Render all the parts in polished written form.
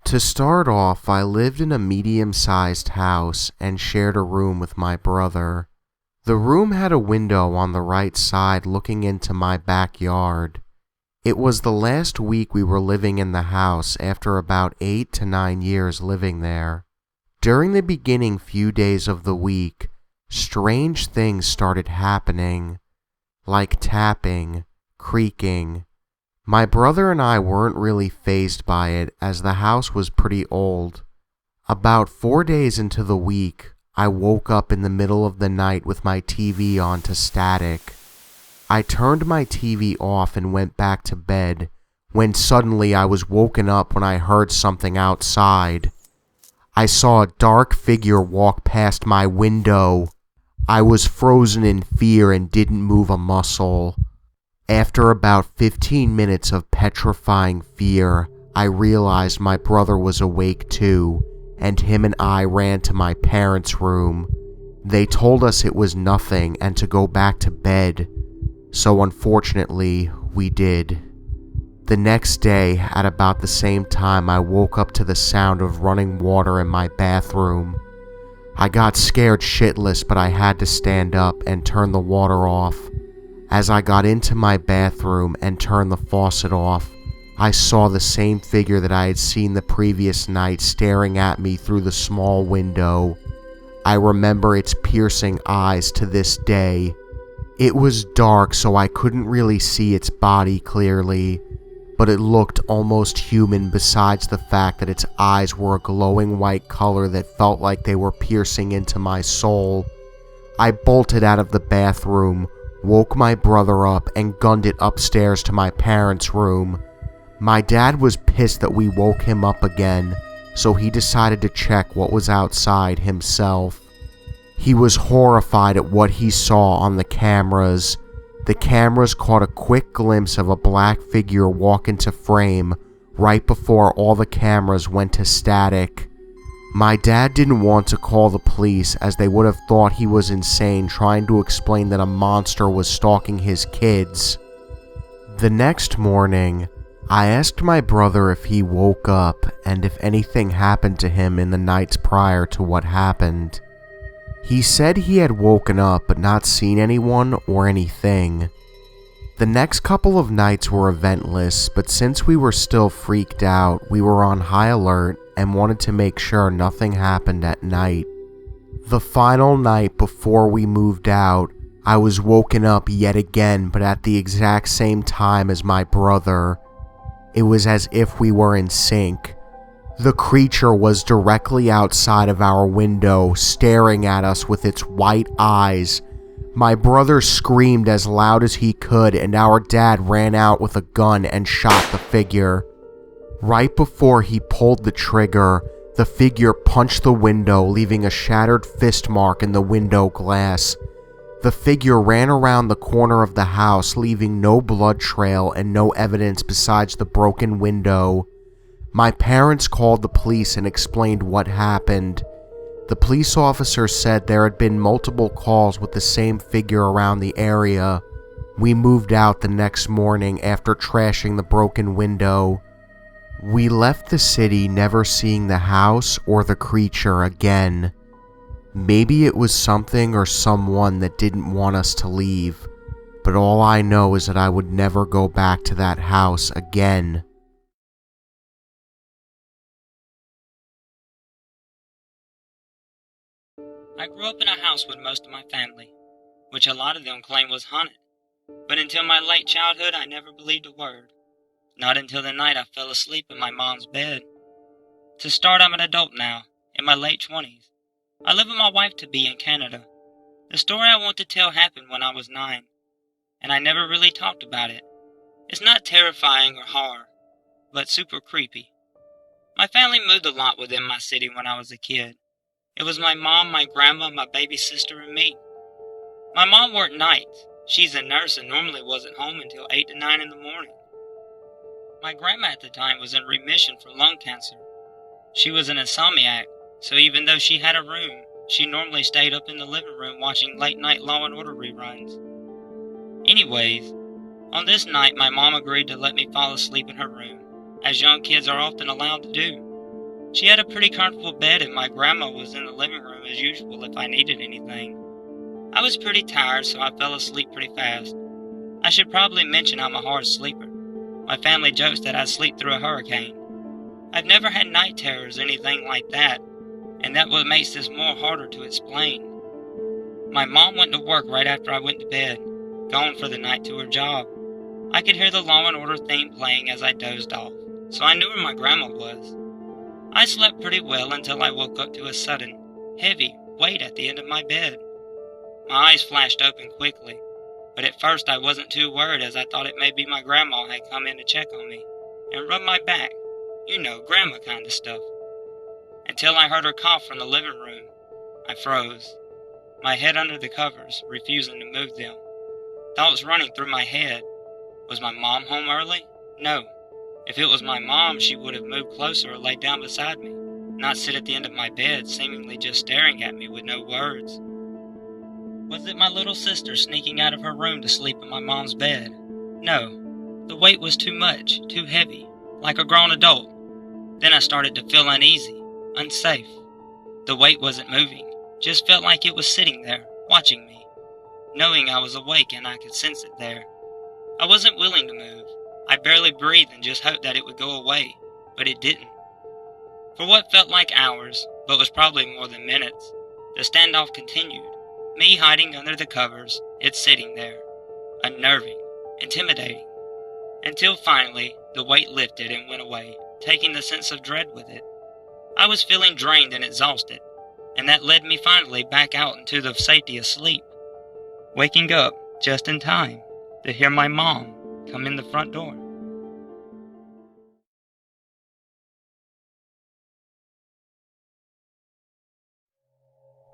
To start off, I lived in a medium-sized house and shared a room with my brother. The room had a window on the right side looking into my backyard. It was the last week we were living in the house after about 8 to 9 years living there. During the beginning few days of the week, strange things started happening, like tapping, creaking. My brother and I weren't really fazed by it as the house was pretty old. About 4 days into the week, I woke up in the middle of the night with my TV on to static. I turned my TV off and went back to bed when suddenly I was woken up when I heard something outside. I saw a dark figure walk past my window. I was frozen in fear and didn't move a muscle. After about 15 minutes of petrifying fear, I realized my brother was awake too, and him and I ran to my parents' room. They told us it was nothing and to go back to bed, so unfortunately, we did. The next day, at about the same time, I woke up to the sound of running water in my bathroom. I got scared shitless, but I had to stand up and turn the water off. As I got into my bathroom and turned the faucet off, I saw the same figure that I had seen the previous night staring at me through the small window. I remember its piercing eyes to this day. It was dark, so I couldn't really see its body clearly, but it looked almost human besides the fact that its eyes were a glowing white color that felt like they were piercing into my soul. I bolted out of the bathroom, woke my brother up, and gunned it upstairs to my parents' room. My dad was pissed that we woke him up again, so he decided to check what was outside himself. He was horrified at what he saw on the cameras. The cameras caught a quick glimpse of a black figure walk into frame right before all the cameras went to static. My dad didn't want to call the police as they would have thought he was insane trying to explain that a monster was stalking his kids. The next morning, I asked my brother if he woke up and if anything happened to him in the nights prior to what happened. He said he had woken up but not seen anyone or anything. The next couple of nights were eventless, but since we were still freaked out, we were on high alert and wanted to make sure nothing happened at night. The final night before we moved out, I was woken up yet again, but at the exact same time as my brother. It was as if we were in sync. The creature was directly outside of our window, staring at us with its white eyes. My brother screamed as loud as he could, and our dad ran out with a gun and shot the figure. Right before he pulled the trigger, the figure punched the window, leaving a shattered fist mark in the window glass. The figure ran around the corner of the house, leaving no blood trail and no evidence besides the broken window. My parents called the police and explained what happened. The police officer said there had been multiple calls with the same figure around the area. We moved out the next morning after trashing the broken window. We left the city never seeing the house or the creature again. Maybe it was something or someone that didn't want us to leave, but all I know is that I would never go back to that house again. I grew up in a house with most of my family, which a lot of them claim was haunted. But until my late childhood, I never believed a word. Not until the night I fell asleep in my mom's bed. To start, I'm an adult now, in my late 20s. I live with my wife-to-be in Canada. The story I want to tell happened when I was 9, and I never really talked about it. It's not terrifying or horror, but super creepy. My family moved a lot within my city when I was a kid. It was my mom, my grandma, my baby sister, and me. My mom worked nights. She's a nurse and normally wasn't home until 8 to 9 in the morning. My grandma at the time was in remission from lung cancer. She was an insomniac, so even though she had a room, she normally stayed up in the living room watching late-night Law and Order reruns. Anyways, on this night my mom agreed to let me fall asleep in her room, as young kids are often allowed to do. She had a pretty comfortable bed, and my grandma was in the living room as usual if I needed anything. I was pretty tired, so I fell asleep pretty fast. I should probably mention I'm a hard sleeper. My family jokes that I sleep through a hurricane. I've never had night terrors or anything like that, and that what makes this more harder to explain. My mom went to work right after I went to bed, gone for the night to her job. I could hear the Law and Order theme playing as I dozed off, so I knew where my grandma was. I slept pretty well until I woke up to a sudden, heavy weight at the end of my bed. My eyes flashed open quickly, but at first I wasn't too worried as I thought it may be my grandma had come in to check on me and rub my back. You know, grandma kind of stuff. Until I heard her cough from the living room. I froze, my head under the covers, refusing to move them. Thoughts running through my head. Was my mom home early? No. If it was my mom, she would have moved closer or laid down beside me, not sit at the end of my bed, seemingly just staring at me with no words. Was it my little sister sneaking out of her room to sleep in my mom's bed? No. The weight was too much, too heavy, like a grown adult. Then I started to feel uneasy, unsafe. The weight wasn't moving, just felt like it was sitting there, watching me, knowing I was awake and I could sense it there. I wasn't willing to move. I barely breathed and just hoped that it would go away, but it didn't. For what felt like hours, but was probably more than minutes, the standoff continued, me hiding under the covers, it sitting there, unnerving, intimidating, until finally the weight lifted and went away, taking the sense of dread with it. I was feeling drained and exhausted, and that led me finally back out into the safety of sleep, waking up just in time to hear my mom come in the front door.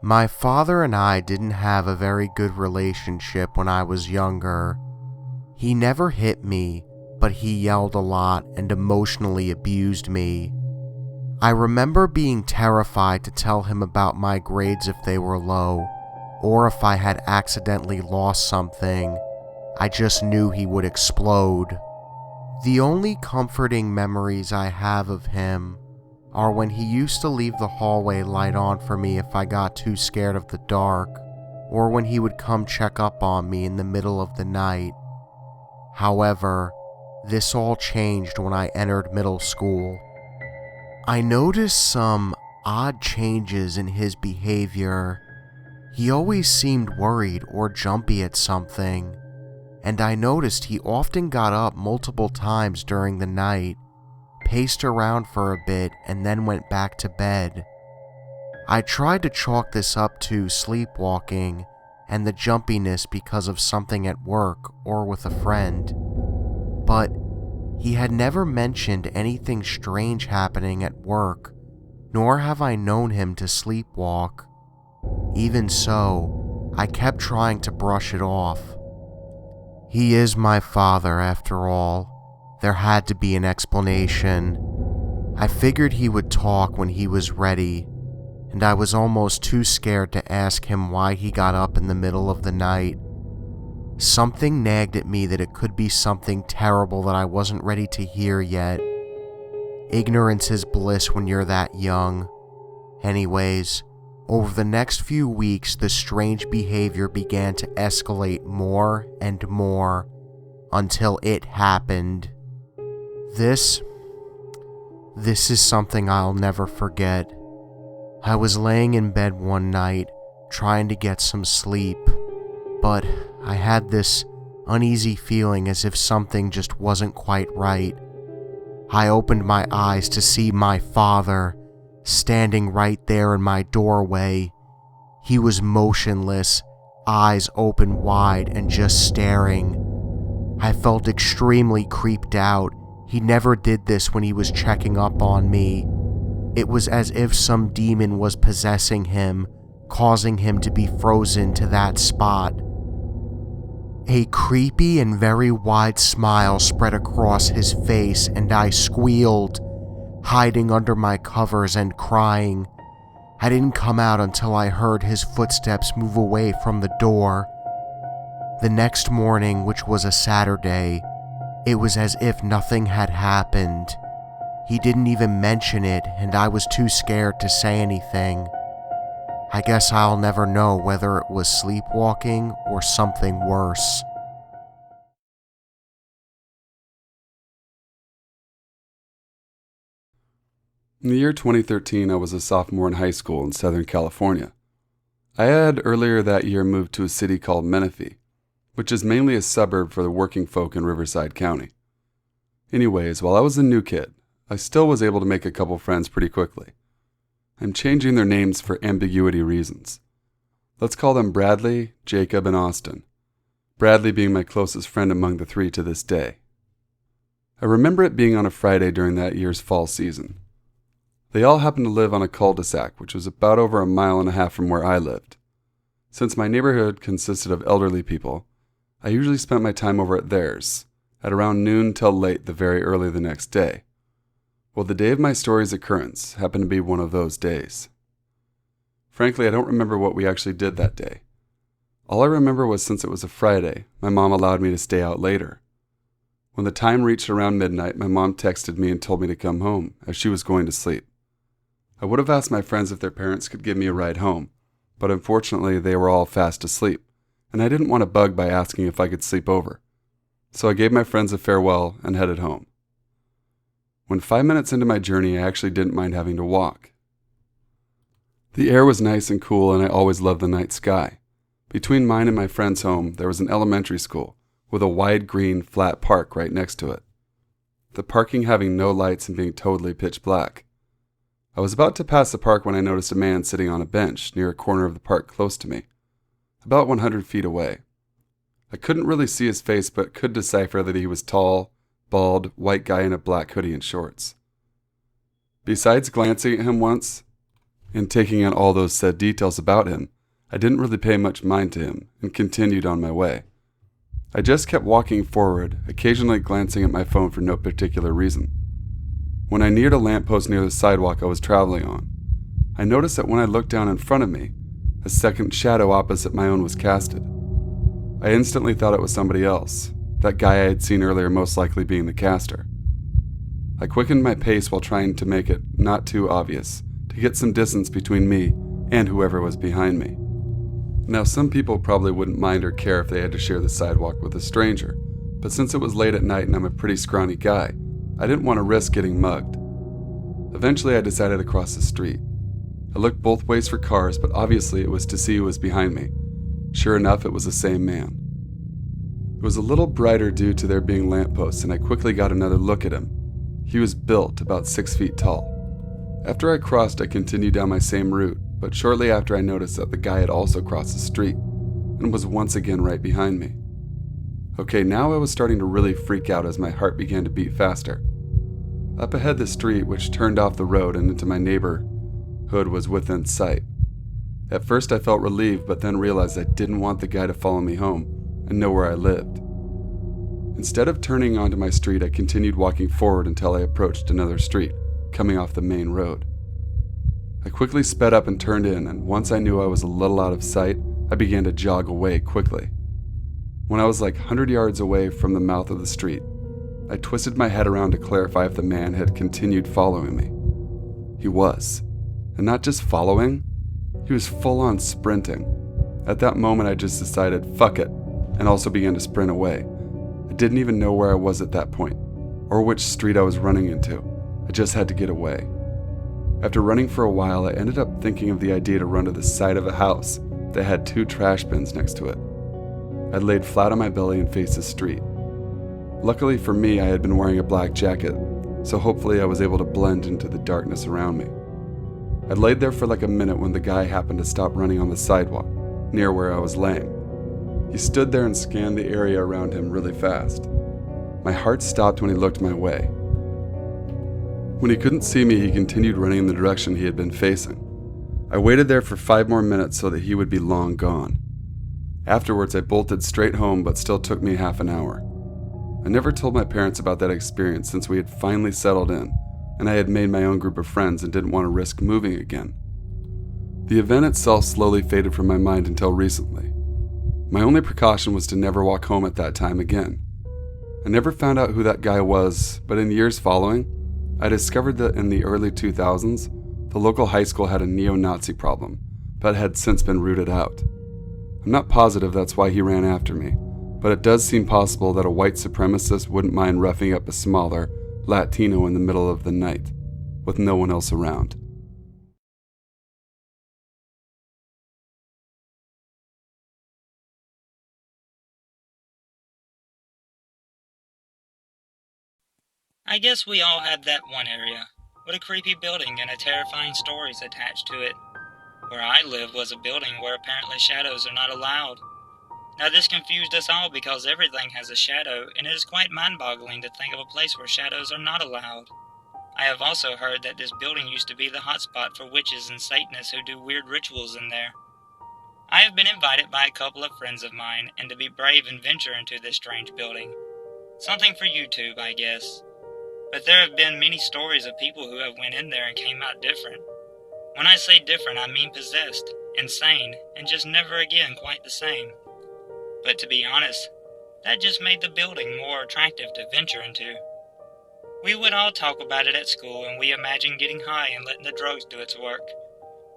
My father and I didn't have a very good relationship when I was younger. He never hit me, but he yelled a lot and emotionally abused me. I remember being terrified to tell him about my grades if they were low, or if I had accidentally lost something. I just knew he would explode. The only comforting memories I have of him are when he used to leave the hallway light on for me if I got too scared of the dark, or when he would come check up on me in the middle of the night. However, this all changed when I entered middle school. I noticed some odd changes in his behavior. He always seemed worried or jumpy at something, and I noticed he often got up multiple times during the night, paced around for a bit, and then went back to bed. I tried to chalk this up to sleepwalking and the jumpiness because of something at work or with a friend, but he had never mentioned anything strange happening at work, nor have I known him to sleepwalk. Even so, I kept trying to brush it off. He is my father, after all. There had to be an explanation. I figured he would talk when he was ready, and I was almost too scared to ask him why he got up in the middle of the night. Something nagged at me that it could be something terrible that I wasn't ready to hear yet. Ignorance is bliss when you're that young. Anyways, over the next few weeks, the strange behavior began to escalate more and more until it happened. This is something I'll never forget. I was laying in bed one night, trying to get some sleep, but I had this uneasy feeling as if something just wasn't quite right. I opened my eyes to see my father standing right there in my doorway. He was motionless, eyes open wide and just staring. I felt extremely creeped out. He never did this when he was checking up on me. It was as if some demon was possessing him, causing him to be frozen to that spot. A creepy and very wide smile spread across his face, and I squealed, hiding under my covers and crying. I didn't come out until I heard his footsteps move away from the door. The next morning, which was a Saturday, it was as if nothing had happened. He didn't even mention it, and I was too scared to say anything. I guess I'll never know whether it was sleepwalking or something worse. In the year 2013, I was a sophomore in high school in Southern California. I had earlier that year moved to a city called Menifee, which is mainly a suburb for the working folk in Riverside County. Anyways, while I was a new kid, I still was able to make a couple friends pretty quickly. I'm changing their names for ambiguity reasons. Let's call them Bradley, Jacob, and Austin. Bradley being my closest friend among the three to this day. I remember it being on a Friday during that year's fall season. They all happened to live on a cul-de-sac, which was about over 1.5 miles from where I lived. Since my neighborhood consisted of elderly people, I usually spent my time over at theirs, at around noon till late the very early the next day. Well, the day of my story's occurrence happened to be one of those days. Frankly, I don't remember what we actually did that day. All I remember was since it was a Friday, my mom allowed me to stay out later. When the time reached around midnight, my mom texted me and told me to come home, as she was going to sleep. I would have asked my friends if their parents could give me a ride home, but unfortunately they were all fast asleep, and I didn't want to bug by asking if I could sleep over. So I gave my friends a farewell and headed home. When 5 minutes into my journey, I actually didn't mind having to walk. The air was nice and cool, and I always loved the night sky. Between mine and my friend's home, there was an elementary school with a wide green, flat park right next to it. The parking having no lights and being totally pitch black. I was about to pass the park when I noticed a man sitting on a bench near a corner of the park close to me, about 100 feet away. I couldn't really see his face, but could decipher that he was tall, bald, white guy in a black hoodie and shorts. Besides glancing at him once and taking in all those said details about him, I didn't really pay much mind to him and continued on my way. I just kept walking forward, occasionally glancing at my phone for no particular reason. When I neared a lamppost near the sidewalk I was traveling on, I noticed that when I looked down in front of me, a second shadow opposite my own was casted. I instantly thought it was somebody else, that guy I had seen earlier most likely being the caster. I quickened my pace while trying to make it not too obvious, to get some distance between me and whoever was behind me. Now, some people probably wouldn't mind or care if they had to share the sidewalk with a stranger, but since it was late at night and I'm a pretty scrawny guy, I didn't want to risk getting mugged. Eventually, I decided to cross the street. I looked both ways for cars, but obviously it was to see who was behind me. Sure enough, it was the same man. It was a little brighter due to there being lampposts, and I quickly got another look at him. He was built about 6 feet tall. After I crossed, I continued down my same route, but shortly after I noticed that the guy had also crossed the street, and was once again right behind me. Okay, now I was starting to really freak out as my heart began to beat faster. Up ahead the street, which turned off the road and into my neighborhood, was within sight. At first I felt relieved, but then realized I didn't want the guy to follow me home and know where I lived. Instead of turning onto my street, I continued walking forward until I approached another street, coming off the main road. I quickly sped up and turned in, and once I knew I was a little out of sight, I began to jog away quickly. When I was like 100 yards away from the mouth of the street, I twisted my head around to clarify if the man had continued following me. He was. And not just following, he was full-on sprinting. At that moment, I just decided, fuck it, and also began to sprint away. I didn't even know where I was at that point, or which street I was running into. I just had to get away. After running for a while, I ended up thinking of the idea to run to the side of a house that had 2 trash bins next to it. I laid flat on my belly and faced the street. Luckily for me, I had been wearing a black jacket, so hopefully I was able to blend into the darkness around me. I laid there for like a minute when the guy happened to stop running on the sidewalk, near where I was laying. He stood there and scanned the area around him really fast. My heart stopped when he looked my way. When he couldn't see me, he continued running in the direction he had been facing. I waited there for 5 more minutes so that he would be long gone. Afterwards, I bolted straight home, but still took me half an hour. I never told my parents about that experience since we had finally settled in, and I had made my own group of friends and didn't want to risk moving again. The event itself slowly faded from my mind until recently. My only precaution was to never walk home at that time again. I never found out who that guy was, but in years following, I discovered that in the early 2000s, the local high school had a neo-Nazi problem, but had since been rooted out. I'm not positive that's why he ran after me, but it does seem possible that a white supremacist wouldn't mind roughing up a smaller Latino in the middle of the night, with no one else around. I guess we all have that one area, with a creepy building and a terrifying stories attached to it. Where I live was a building where apparently shadows are not allowed. Now this confused us all because everything has a shadow, and it is quite mind-boggling to think of a place where shadows are not allowed. I have also heard that this building used to be the hotspot for witches and Satanists who do weird rituals in there. I have been invited by a couple of friends of mine, and to be brave and venture into this strange building. Something for YouTube, I guess. But there have been many stories of people who have went in there and came out different. When I say different, I mean possessed, insane, and just never again quite the same. But to be honest, that just made the building more attractive to venture into. We would all talk about it at school, and we imagined getting high and letting the drugs do its work.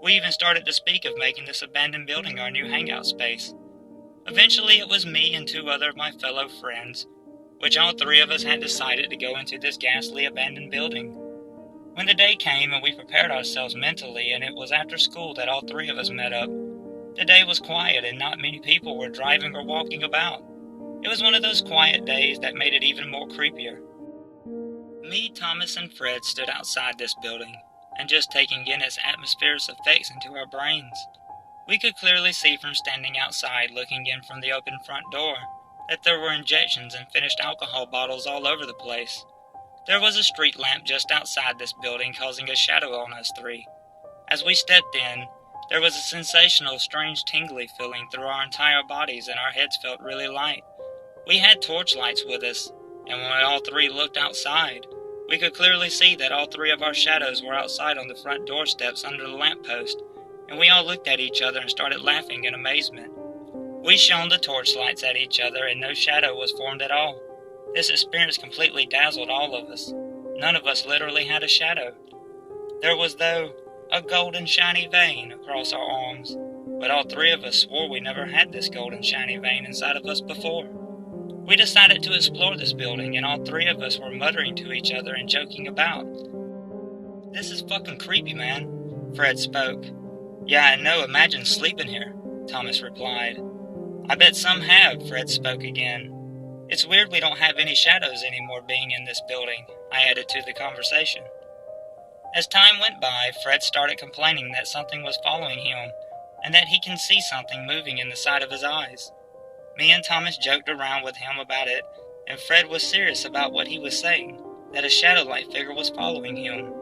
We even started to speak of making this abandoned building our new hangout space. Eventually it was me and 2 other of my fellow friends, which all 3 of us had decided to go into this ghastly abandoned building. When the day came and we prepared ourselves mentally, and it was after school that all 3 of us met up, the day was quiet and not many people were driving or walking about. It was one of those quiet days that made it even more creepier. Me, Thomas, and Fred stood outside this building, and just taking in its atmosphere's effects into our brains. We could clearly see from standing outside looking in from the open front door that there were injections and finished alcohol bottles all over the place. There was a street lamp just outside this building causing a shadow on us 3. As we stepped in, there was a sensational, strange tingly feeling through our entire bodies and our heads felt really light. We had torchlights with us, and when we all 3 looked outside, we could clearly see that all 3 of our shadows were outside on the front doorsteps under the lamppost, and we all looked at each other and started laughing in amazement. We shone the torchlights at each other and no shadow was formed at all. This experience completely dazzled all of us. None of us literally had a shadow. There was, though, a golden shiny vein across our arms, but all 3 of us swore we never had this golden shiny vein inside of us before. We decided to explore this building, and all 3 of us were muttering to each other and joking about. "This is fucking creepy, man," Fred spoke. "Yeah, I know, imagine sleeping here," Thomas replied. "I bet some have," Fred spoke again. "It's weird we don't have any shadows anymore being in this building," I added to the conversation. As time went by, Fred started complaining that something was following him, and that he can see something moving in the side of his eyes. Me and Thomas joked around with him about it, and Fred was serious about what he was saying, that a shadow-like figure was following him.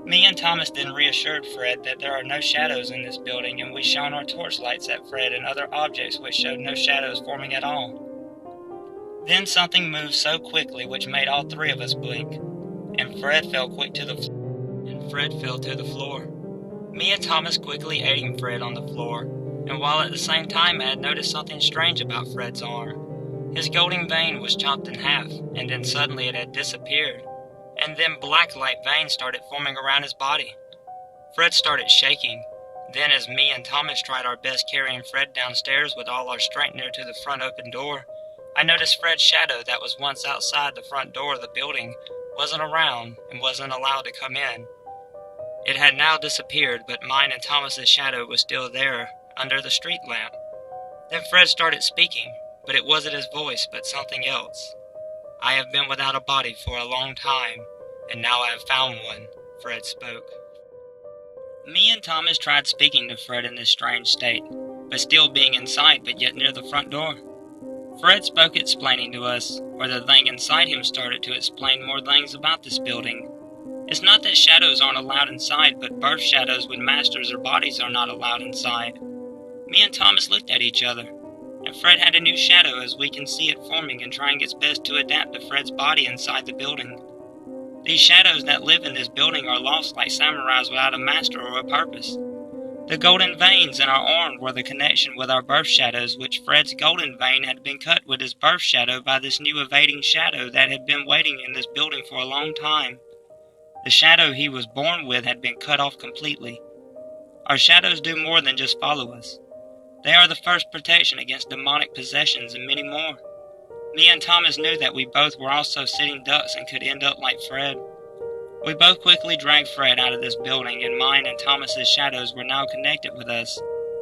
Me and Thomas then reassured Fred that there are no shadows in this building, and we shone our torchlights at Fred and other objects which showed no shadows forming at all. Then something moved so quickly which made all 3 of us blink, and Fred fell to the floor. Me and Thomas quickly aiding Fred on the floor, and while at the same time I had noticed something strange about Fred's arm. His golden vein was chopped in half, and then suddenly it had disappeared, and then black light veins started forming around his body. Fred started shaking. Then as me and Thomas tried our best carrying Fred downstairs with all our strength near to the front open door, I noticed Fred's shadow that was once outside the front door of the building wasn't around and wasn't allowed to come in. It had now disappeared, but mine and Thomas's shadow was still there, under the street lamp. Then Fred started speaking, but it wasn't his voice, but something else. "I have been without a body for a long time, and now I have found one," Fred spoke. Me and Thomas tried speaking to Fred in this strange state, but still being inside but yet near the front door. Fred spoke explaining to us, or the thing inside him started to explain more things about this building. It's not that shadows aren't allowed inside, but birth shadows with masters or bodies are not allowed inside. Me and Thomas looked at each other, and Fred had a new shadow as we can see it forming and trying its best to adapt to Fred's body inside the building. These shadows that live in this building are lost like samurais without a master or a purpose. The golden veins in our arm were the connection with our birth shadows, which Fred's golden vein had been cut with his birth shadow by this new evading shadow that had been waiting in this building for a long time. The shadow he was born with had been cut off completely. Our shadows do more than just follow us. They are the first protection against demonic possessions and many more. Me and Thomas knew that we both were also sitting ducks and could end up like Fred. We both quickly dragged Fred out of this building, and mine and Thomas's shadows were now connected with us,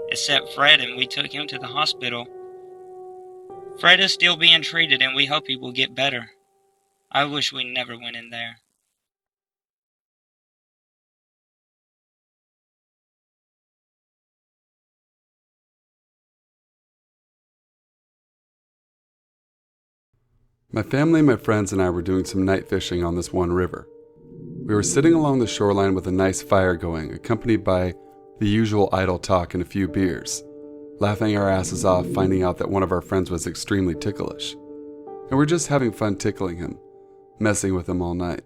except Fred, and we took him to the hospital. Fred is still being treated, and we hope he will get better. I wish we never went in there. My family, my friends, and I were doing some night fishing on this one river. We were sitting along the shoreline with a nice fire going, accompanied by the usual idle talk and a few beers, laughing our asses off, finding out that one of our friends was extremely ticklish. And we're just having fun tickling him, messing with him all night.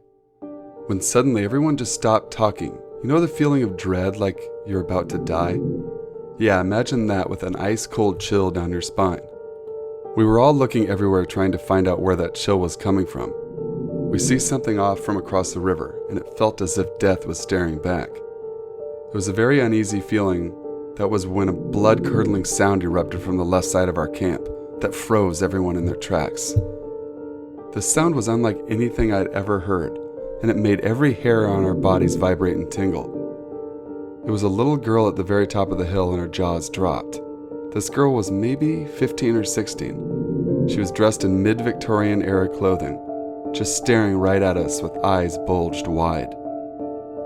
When suddenly everyone just stopped talking. You know the feeling of dread, like you're about to die? Yeah, imagine that with an ice-cold chill down your spine. We were all looking everywhere trying to find out where that chill was coming from. We see something off from across the river, and it felt as if death was staring back. It was a very uneasy feeling. That was when a blood-curdling sound erupted from the left side of our camp that froze everyone in their tracks. The sound was unlike anything I'd ever heard, and it made every hair on our bodies vibrate and tingle. It was a little girl at the very top of the hill, and her jaws dropped. This girl was maybe 15 or 16. She was dressed in mid-Victorian era clothing, just staring right at us with eyes bulged wide.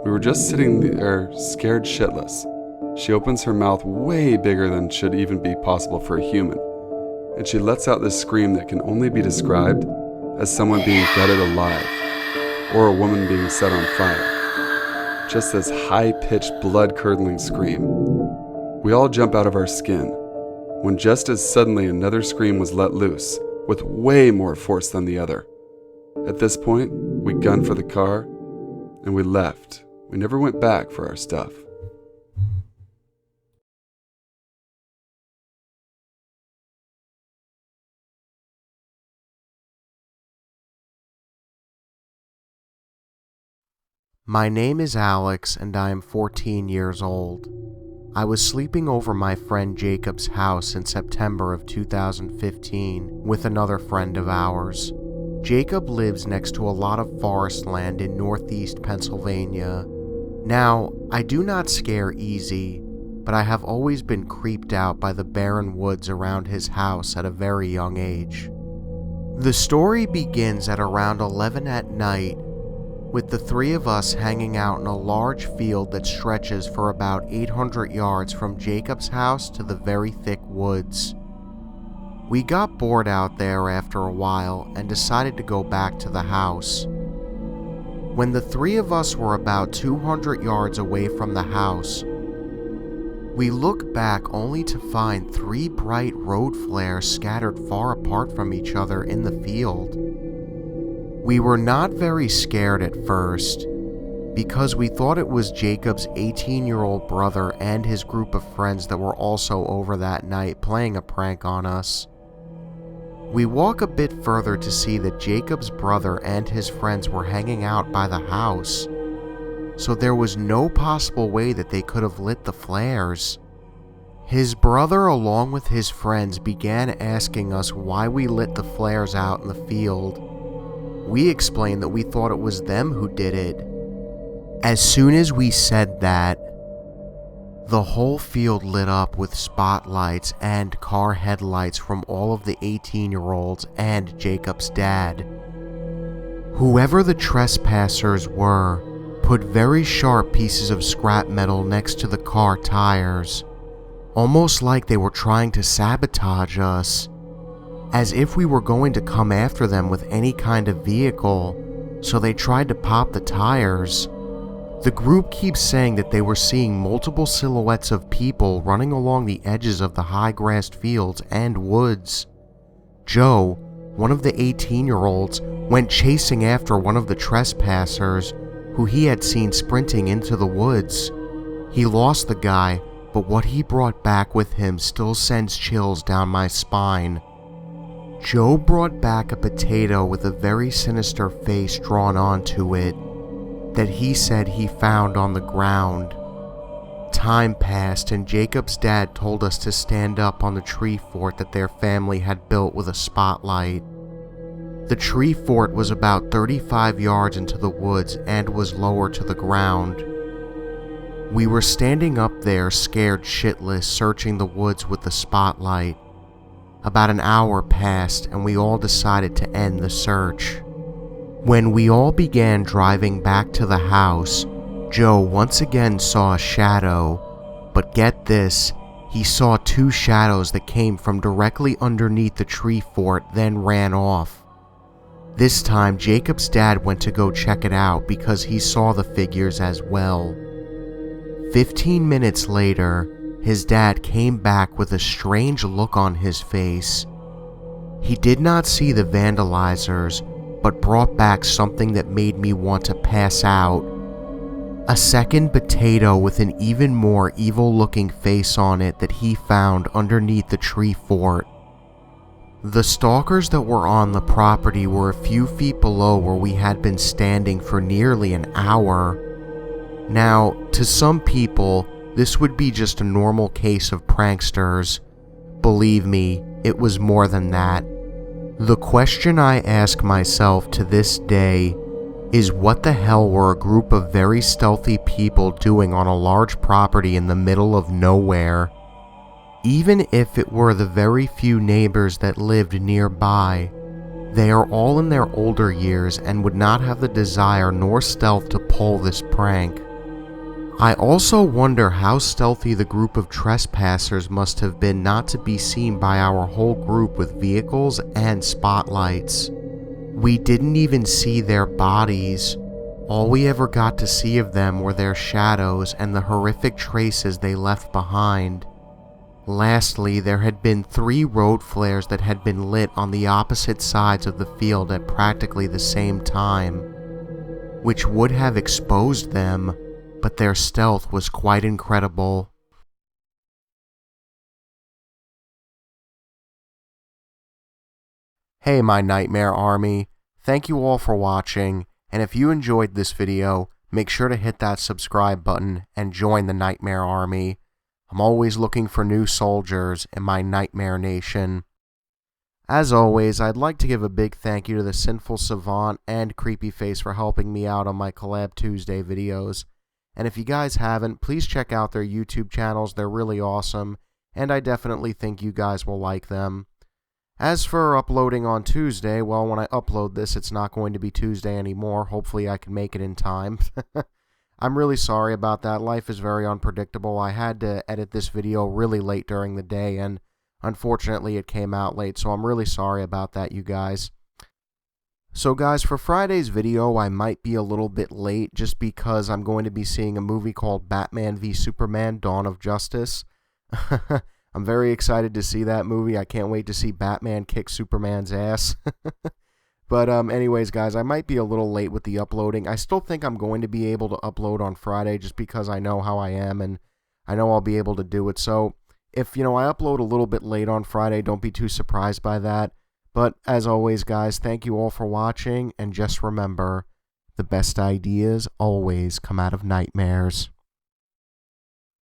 We were just sitting there, scared shitless. She opens her mouth way bigger than should even be possible for a human, and she lets out this scream that can only be described as someone being gutted alive, or a woman being set on fire. Just this high-pitched, blood-curdling scream. We all jump out of our skin, when just as suddenly another scream was let loose, with way more force than the other. At this point, we gunned for the car, and we left. We never went back for our stuff. My name is Alex, and I am 14 years old. I was sleeping over my friend Jacob's house in September of 2015 with another friend of ours. Jacob lives next to a lot of forest land in northeast Pennsylvania. Now, I do not scare easy, but I have always been creeped out by the barren woods around his house at a very young age. The story begins at around 11 at night, with the three of us hanging out in a large field that stretches for about 800 yards from Jacob's house to the very thick woods. We got bored out there after a while and decided to go back to the house. When the three of us were about 200 yards away from the house, we looked back only to find three bright road flares scattered far apart from each other in the field. We were not very scared at first, because we thought it was Jacob's 18-year-old brother and his group of friends that were also over that night playing a prank on us. We walk a bit further to see that Jacob's brother and his friends were hanging out by the house, so there was no possible way that they could have lit the flares. His brother, along with his friends, began asking us why we lit the flares out in the field. We explained that we thought it was them who did it. As soon as we said that, the whole field lit up with spotlights and car headlights from all of the 18-year-olds and Jacob's dad. Whoever the trespassers were put very sharp pieces of scrap metal next to the car tires, almost like they were trying to sabotage us, as if we were going to come after them with any kind of vehicle, so they tried to pop the tires. The group keeps saying that they were seeing multiple silhouettes of people running along the edges of the high-grassed fields and woods. Joe, one of the 18-year-olds, went chasing after one of the trespassers, who he had seen sprinting into the woods. He lost the guy, but what he brought back with him still sends chills down my spine. Joe brought back a potato with a very sinister face drawn onto it. that he said he found on the ground. Time passed and Jacob's dad told us to stand up on the tree fort that their family had built with a spotlight. The tree fort was about 35 yards into the woods and was lower to the ground. We were standing up there scared shitless, searching the woods with the spotlight. About an hour passed and we all decided to end the search. When we all began driving back to the house, Joe once again saw a shadow, but get this, he saw two shadows that came from directly underneath the tree fort, then ran off. This time, Jacob's dad went to go check it out because he saw the figures as well. 15 minutes later, his dad came back with a strange look on his face. He did not see the vandalizers, but brought back something that made me want to pass out. A second potato with an even more evil-looking face on it that he found underneath the tree fort. The stalkers that were on the property were a few feet below where we had been standing for nearly an hour. Now, to some people, this would be just a normal case of pranksters. Believe me, it was more than that. The question I ask myself to this day is what the hell were a group of very stealthy people doing on a large property in the middle of nowhere? Even if it were the very few neighbors that lived nearby, they are all in their older years and would not have the desire nor stealth to pull this prank. I also wonder how stealthy the group of trespassers must have been not to be seen by our whole group with vehicles and spotlights. We didn't even see their bodies. All we ever got to see of them were their shadows and the horrific traces they left behind. Lastly, there had been 3 road flares that had been lit on the opposite sides of the field at practically the same time, which would have exposed them, but their stealth was quite incredible. Hey my Nightmare Army, thank you all for watching, and if you enjoyed this video, make sure to hit that subscribe button and join the Nightmare Army. I'm always looking for new soldiers in my Nightmare Nation. As always, I'd like to give a big thank you to the Sinful Savant and Creepyface for helping me out on my Collab Tuesday videos. And if you guys haven't, please check out their YouTube channels, they're really awesome, and I definitely think you guys will like them. As for uploading on Tuesday, well, when I upload this, it's not going to be Tuesday anymore. Hopefully I can make it in time. I'm really sorry about that. Life is very unpredictable. I had to edit this video really late during the day, and unfortunately it came out late, so I'm really sorry about that, you guys. So guys, for Friday's video, I might be a little bit late just because I'm going to be seeing a movie called Batman v Superman: Dawn of Justice. I'm very excited to see that movie. I can't wait to see Batman kick Superman's ass. But anyways, guys, I might be a little late with the uploading. I still think I'm going to be able to upload on Friday just because I know how I am and I know I'll be able to do it. So if, I upload a little bit late on Friday, don't be too surprised by that. But as always, guys, thank you all for watching, and just remember, the best ideas always come out of nightmares.